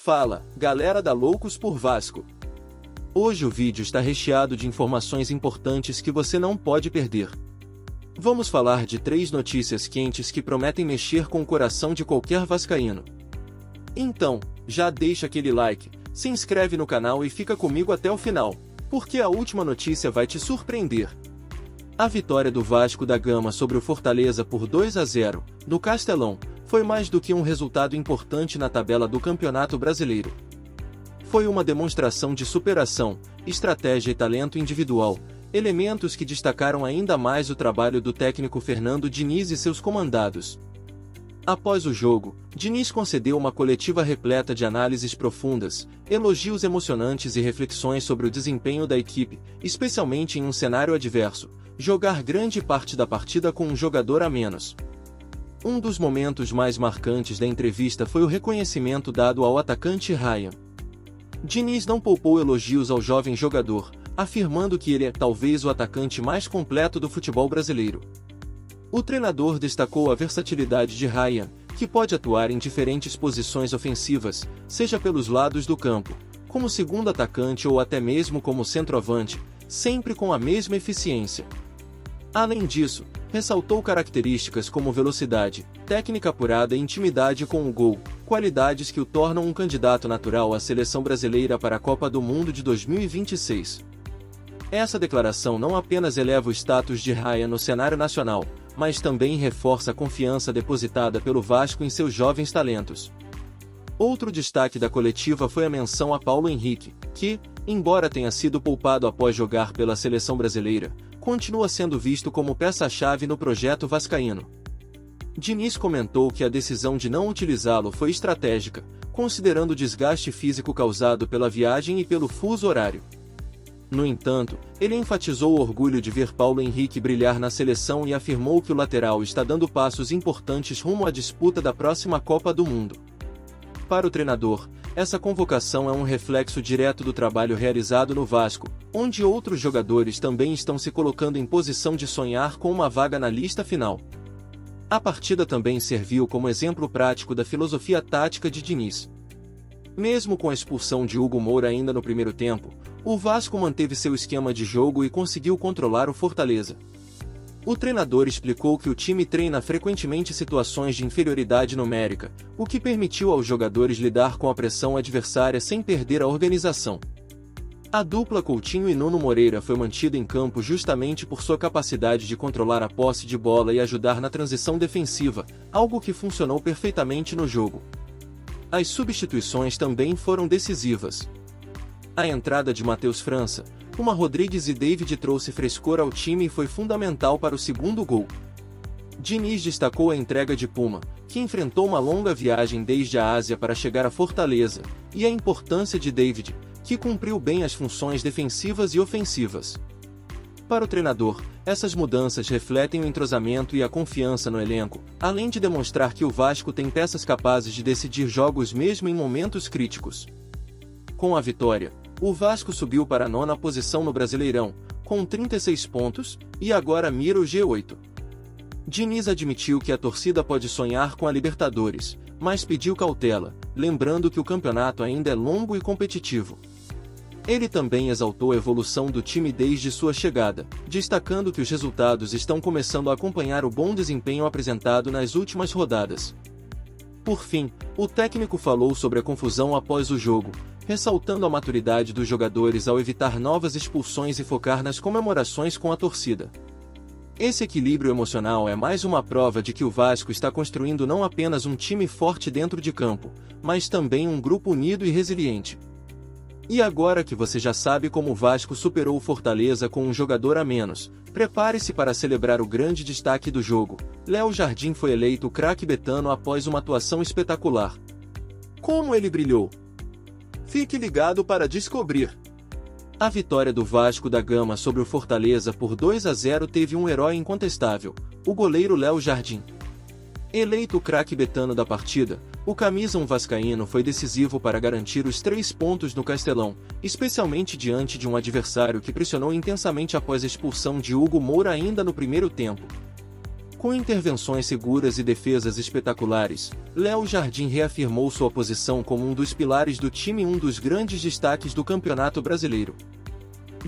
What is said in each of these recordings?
Fala, galera da Loucos por Vasco! Hoje o vídeo está recheado de informações importantes que você não pode perder. Vamos falar de 3 notícias quentes que prometem mexer com o coração de qualquer vascaíno. Então, já deixa aquele like, se inscreve no canal e fica comigo até o final, porque a última notícia vai te surpreender. A vitória do Vasco da Gama sobre o Fortaleza por 2-0, no Castelão, foi mais do que um resultado importante na tabela do Campeonato Brasileiro. Foi uma demonstração de superação, estratégia e talento individual, elementos que destacaram ainda mais o trabalho do técnico Fernando Diniz e seus comandados. Após o jogo, Diniz concedeu uma coletiva repleta de análises profundas, elogios emocionantes e reflexões sobre o desempenho da equipe, especialmente em um cenário adverso, jogar grande parte da partida com um jogador a menos. Um dos momentos mais marcantes da entrevista foi o reconhecimento dado ao atacante Ryan. Diniz não poupou elogios ao jovem jogador, afirmando que ele é talvez o atacante mais completo do futebol brasileiro. O treinador destacou a versatilidade de Ryan, que pode atuar em diferentes posições ofensivas, seja pelos lados do campo, como segundo atacante ou até mesmo como centroavante, sempre com a mesma eficiência. Além disso, ressaltou características como velocidade, técnica apurada e intimidade com o gol, qualidades que o tornam um candidato natural à seleção brasileira para a Copa do Mundo de 2026. Essa declaração não apenas eleva o status de Ryan no cenário nacional, mas também reforça a confiança depositada pelo Vasco em seus jovens talentos. Outro destaque da coletiva foi a menção a Paulo Henrique, que, embora tenha sido poupado após jogar pela seleção brasileira, continua sendo visto como peça-chave no projeto vascaíno. Diniz comentou que a decisão de não utilizá-lo foi estratégica, considerando o desgaste físico causado pela viagem e pelo fuso horário. No entanto, ele enfatizou o orgulho de ver Paulo Henrique brilhar na seleção e afirmou que o lateral está dando passos importantes rumo à disputa da próxima Copa do Mundo. Para o treinador, essa convocação é um reflexo direto do trabalho realizado no Vasco, onde outros jogadores também estão se colocando em posição de sonhar com uma vaga na lista final. A partida também serviu como exemplo prático da filosofia tática de Diniz. Mesmo com a expulsão de Hugo Moura ainda no primeiro tempo, o Vasco manteve seu esquema de jogo e conseguiu controlar o Fortaleza. O treinador explicou que o time treina frequentemente situações de inferioridade numérica, o que permitiu aos jogadores lidar com a pressão adversária sem perder a organização. A dupla Coutinho e Nuno Moreira foi mantida em campo justamente por sua capacidade de controlar a posse de bola e ajudar na transição defensiva, algo que funcionou perfeitamente no jogo. As substituições também foram decisivas. A entrada de Matheus França, Puma Rodrigues e David trouxe frescor ao time e foi fundamental para o segundo gol. Diniz destacou a entrega de Puma, que enfrentou uma longa viagem desde a Ásia para chegar a Fortaleza, e a importância de David, que cumpriu bem as funções defensivas e ofensivas. Para o treinador, essas mudanças refletem o entrosamento e a confiança no elenco, além de demonstrar que o Vasco tem peças capazes de decidir jogos mesmo em momentos críticos. Com a vitória, o Vasco subiu para a 9ª posição no Brasileirão, com 36 pontos, e agora mira o G8. Diniz admitiu que a torcida pode sonhar com a Libertadores, mas pediu cautela, lembrando que o campeonato ainda é longo e competitivo. Ele também exaltou a evolução do time desde sua chegada, destacando que os resultados estão começando a acompanhar o bom desempenho apresentado nas últimas rodadas. Por fim, o técnico falou sobre a confusão após o jogo, ressaltando a maturidade dos jogadores ao evitar novas expulsões e focar nas comemorações com a torcida. Esse equilíbrio emocional é mais uma prova de que o Vasco está construindo não apenas um time forte dentro de campo, mas também um grupo unido e resiliente. E agora que você já sabe como o Vasco superou o Fortaleza com um jogador a menos, prepare-se para celebrar o grande destaque do jogo. Léo Jardim foi eleito o craque betano após uma atuação espetacular. Como ele brilhou? Fique ligado para descobrir. A vitória do Vasco da Gama sobre o Fortaleza por 2-0 teve um herói incontestável, o goleiro Léo Jardim. Eleito o craque betano da partida, o camisa vascaíno foi decisivo para garantir os 3 pontos no Castelão, especialmente diante de um adversário que pressionou intensamente após a expulsão de Hugo Moura ainda no primeiro tempo. Com intervenções seguras e defesas espetaculares, Léo Jardim reafirmou sua posição como um dos pilares do time e um dos grandes destaques do Campeonato Brasileiro.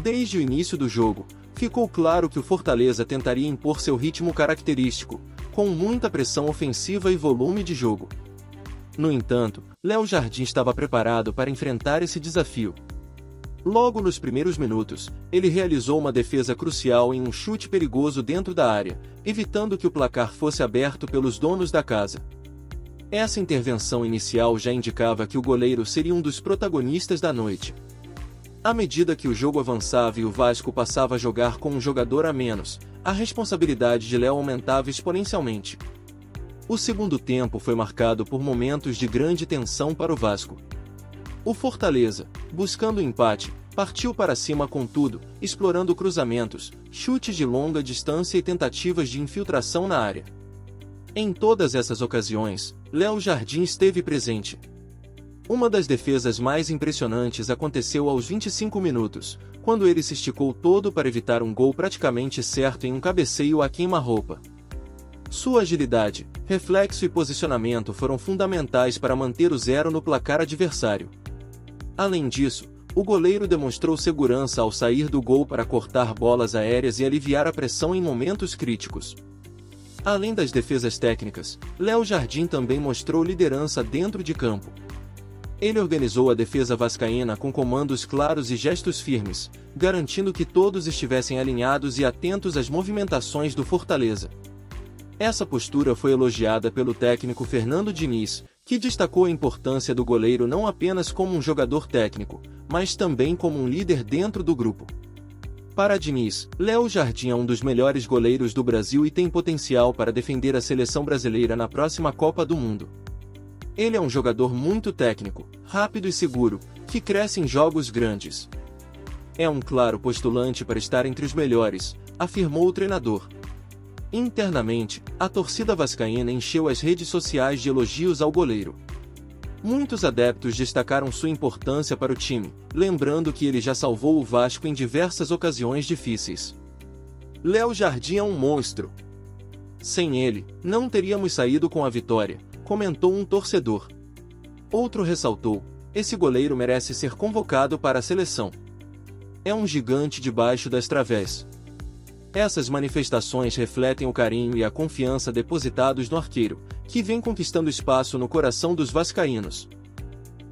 Desde o início do jogo, ficou claro que o Fortaleza tentaria impor seu ritmo característico, com muita pressão ofensiva e volume de jogo. No entanto, Léo Jardim estava preparado para enfrentar esse desafio. Logo nos primeiros minutos, ele realizou uma defesa crucial em um chute perigoso dentro da área, evitando que o placar fosse aberto pelos donos da casa. Essa intervenção inicial já indicava que o goleiro seria um dos protagonistas da noite. À medida que o jogo avançava e o Vasco passava a jogar com um jogador a menos, a responsabilidade de Léo aumentava exponencialmente. O segundo tempo foi marcado por momentos de grande tensão para o Vasco. O Fortaleza, buscando o empate, partiu para cima com tudo, explorando cruzamentos, chutes de longa distância e tentativas de infiltração na área. Em todas essas ocasiões, Léo Jardim esteve presente. Uma das defesas mais impressionantes aconteceu aos 25 minutos, quando ele se esticou todo para evitar um gol praticamente certo em um cabeceio a queima-roupa. Sua agilidade, reflexo e posicionamento foram fundamentais para manter o 0 no placar adversário. Além disso, o goleiro demonstrou segurança ao sair do gol para cortar bolas aéreas e aliviar a pressão em momentos críticos. Além das defesas técnicas, Léo Jardim também mostrou liderança dentro de campo. Ele organizou a defesa vascaína com comandos claros e gestos firmes, garantindo que todos estivessem alinhados e atentos às movimentações do Fortaleza. Essa postura foi elogiada pelo técnico Fernando Diniz, que destacou a importância do goleiro não apenas como um jogador técnico, mas também como um líder dentro do grupo. Para Diniz, Léo Jardim é um dos melhores goleiros do Brasil e tem potencial para defender a seleção brasileira na próxima Copa do Mundo. Ele é um jogador muito técnico, rápido e seguro, que cresce em jogos grandes. É um claro postulante para estar entre os melhores, afirmou o treinador. Internamente, a torcida vascaína encheu as redes sociais de elogios ao goleiro. Muitos adeptos destacaram sua importância para o time, lembrando que ele já salvou o Vasco em diversas ocasiões difíceis. Léo Jardim é um monstro. Sem ele, não teríamos saído com a vitória, comentou um torcedor. Outro ressaltou: esse goleiro merece ser convocado para a seleção. É um gigante debaixo das través. Essas manifestações refletem o carinho e a confiança depositados no arqueiro, que vem conquistando espaço no coração dos vascaínos.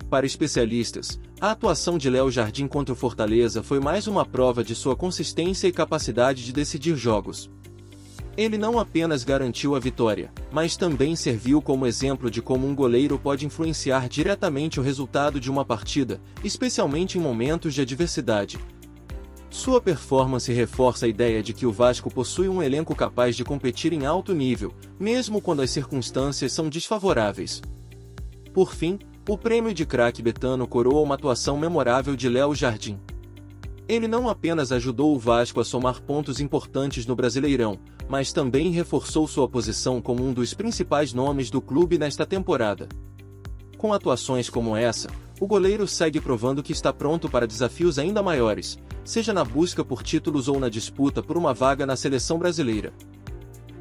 Para especialistas, a atuação de Léo Jardim contra o Fortaleza foi mais uma prova de sua consistência e capacidade de decidir jogos. Ele não apenas garantiu a vitória, mas também serviu como exemplo de como um goleiro pode influenciar diretamente o resultado de uma partida, especialmente em momentos de adversidade. Sua performance reforça a ideia de que o Vasco possui um elenco capaz de competir em alto nível, mesmo quando as circunstâncias são desfavoráveis. Por fim, o prêmio de craque Betano coroa uma atuação memorável de Léo Jardim. Ele não apenas ajudou o Vasco a somar pontos importantes no Brasileirão, mas também reforçou sua posição como um dos principais nomes do clube nesta temporada. Com atuações como essa, o goleiro segue provando que está pronto para desafios ainda maiores, seja na busca por títulos ou na disputa por uma vaga na seleção brasileira.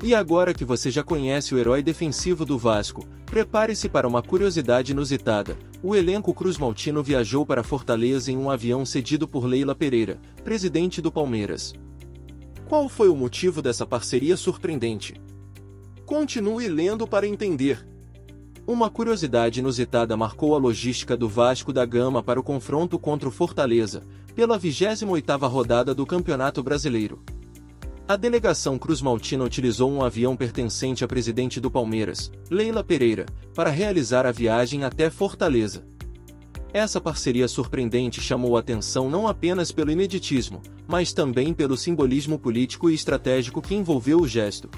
E agora que você já conhece o herói defensivo do Vasco, prepare-se para uma curiosidade inusitada. O elenco cruzmaltino viajou para Fortaleza em um avião cedido por Leila Pereira, presidente do Palmeiras. Qual foi o motivo dessa parceria surpreendente? Continue lendo para entender. Uma curiosidade inusitada marcou a logística do Vasco da Gama para o confronto contra o Fortaleza, pela 28ª rodada do Campeonato Brasileiro. A delegação cruzmaltina utilizou um avião pertencente à presidente do Palmeiras, Leila Pereira, para realizar a viagem até Fortaleza. Essa parceria surpreendente chamou a atenção não apenas pelo ineditismo, mas também pelo simbolismo político e estratégico que envolveu o gesto.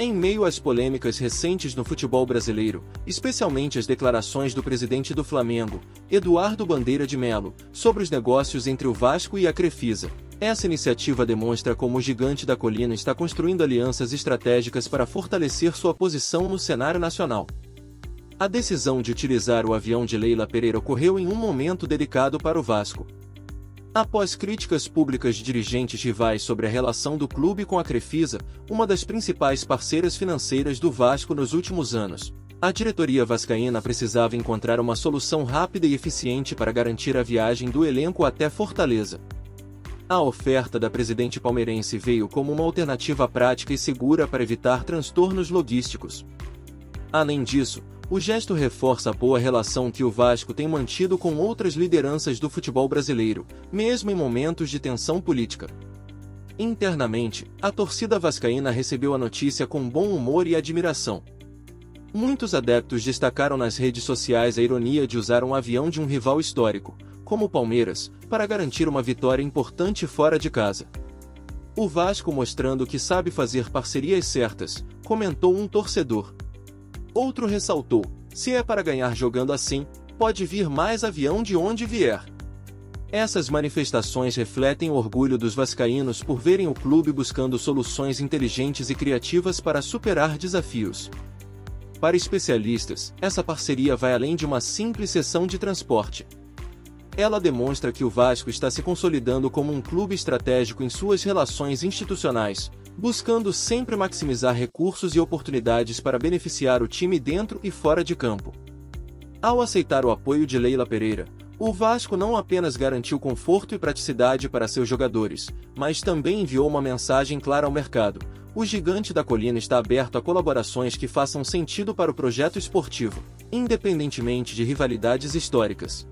Em meio às polêmicas recentes no futebol brasileiro, especialmente as declarações do presidente do Flamengo, Eduardo Bandeira de Melo, sobre os negócios entre o Vasco e a Crefisa, essa iniciativa demonstra como o gigante da colina está construindo alianças estratégicas para fortalecer sua posição no cenário nacional. A decisão de utilizar o avião de Leila Pereira ocorreu em um momento delicado para o Vasco. Após críticas públicas de dirigentes rivais sobre a relação do clube com a Crefisa, uma das principais parceiras financeiras do Vasco nos últimos anos, a diretoria vascaína precisava encontrar uma solução rápida e eficiente para garantir a viagem do elenco até Fortaleza. A oferta da presidente palmeirense veio como uma alternativa prática e segura para evitar transtornos logísticos. Além disso, o gesto reforça a boa relação que o Vasco tem mantido com outras lideranças do futebol brasileiro, mesmo em momentos de tensão política. Internamente, a torcida vascaína recebeu a notícia com bom humor e admiração. Muitos adeptos destacaram nas redes sociais a ironia de usar um avião de um rival histórico, como o Palmeiras, para garantir uma vitória importante fora de casa. O Vasco mostrando que sabe fazer parcerias certas, comentou um torcedor. Outro ressaltou: se é para ganhar jogando assim, pode vir mais avião de onde vier. Essas manifestações refletem o orgulho dos vascaínos por verem o clube buscando soluções inteligentes e criativas para superar desafios. Para especialistas, essa parceria vai além de uma simples cessão de transporte. Ela demonstra que o Vasco está se consolidando como um clube estratégico em suas relações institucionais, buscando sempre maximizar recursos e oportunidades para beneficiar o time dentro e fora de campo. Ao aceitar o apoio de Leila Pereira, o Vasco não apenas garantiu conforto e praticidade para seus jogadores, mas também enviou uma mensagem clara ao mercado: o Gigante da Colina está aberto a colaborações que façam sentido para o projeto esportivo, independentemente de rivalidades históricas.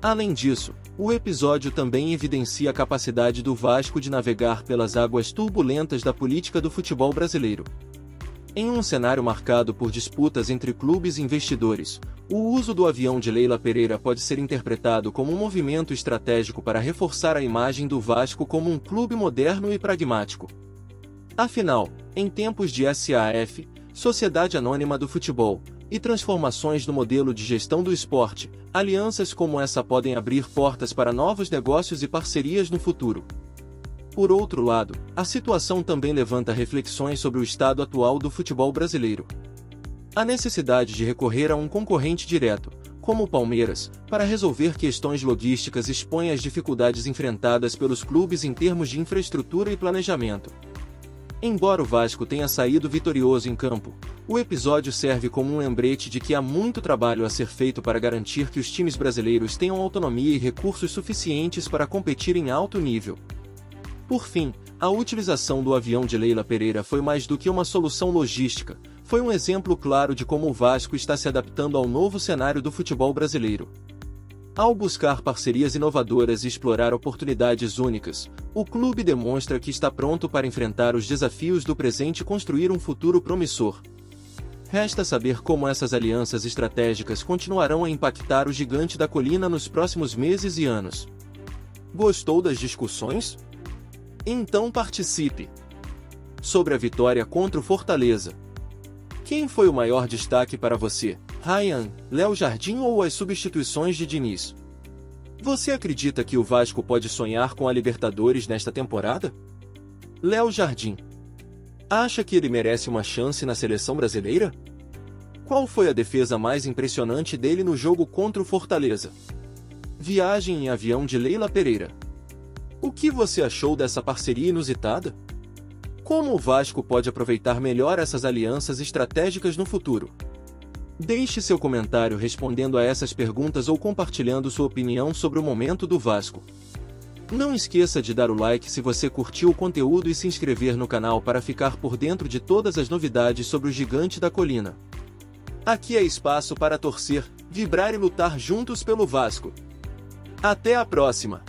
Além disso, o episódio também evidencia a capacidade do Vasco de navegar pelas águas turbulentas da política do futebol brasileiro. Em um cenário marcado por disputas entre clubes e investidores, o uso do avião de Leila Pereira pode ser interpretado como um movimento estratégico para reforçar a imagem do Vasco como um clube moderno e pragmático. Afinal, em tempos de SAF, Sociedade Anônima do Futebol, e transformações no modelo de gestão do esporte, alianças como essa podem abrir portas para novos negócios e parcerias no futuro. Por outro lado, a situação também levanta reflexões sobre o estado atual do futebol brasileiro. A necessidade de recorrer a um concorrente direto, como o Palmeiras, para resolver questões logísticas expõe as dificuldades enfrentadas pelos clubes em termos de infraestrutura e planejamento. Embora o Vasco tenha saído vitorioso em campo, o episódio serve como um lembrete de que há muito trabalho a ser feito para garantir que os times brasileiros tenham autonomia e recursos suficientes para competir em alto nível. Por fim, a utilização do avião de Leila Pereira foi mais do que uma solução logística, foi um exemplo claro de como o Vasco está se adaptando ao novo cenário do futebol brasileiro. Ao buscar parcerias inovadoras e explorar oportunidades únicas, o clube demonstra que está pronto para enfrentar os desafios do presente e construir um futuro promissor. Resta saber como essas alianças estratégicas continuarão a impactar o Gigante da Colina nos próximos meses e anos. Gostou das discussões? Então participe! Sobre a vitória contra o Fortaleza. Quem foi o maior destaque para você? Ryan, Léo Jardim ou as substituições de Diniz? Você acredita que o Vasco pode sonhar com a Libertadores nesta temporada? Léo Jardim. Acha que ele merece uma chance na seleção brasileira? Qual foi a defesa mais impressionante dele no jogo contra o Fortaleza? Viagem em avião de Leila Pereira. O que você achou dessa parceria inusitada? Como o Vasco pode aproveitar melhor essas alianças estratégicas no futuro? Deixe seu comentário respondendo a essas perguntas ou compartilhando sua opinião sobre o momento do Vasco. Não esqueça de dar o like se você curtiu o conteúdo e se inscrever no canal para ficar por dentro de todas as novidades sobre o Gigante da Colina. Aqui é espaço para torcer, vibrar e lutar juntos pelo Vasco. Até a próxima!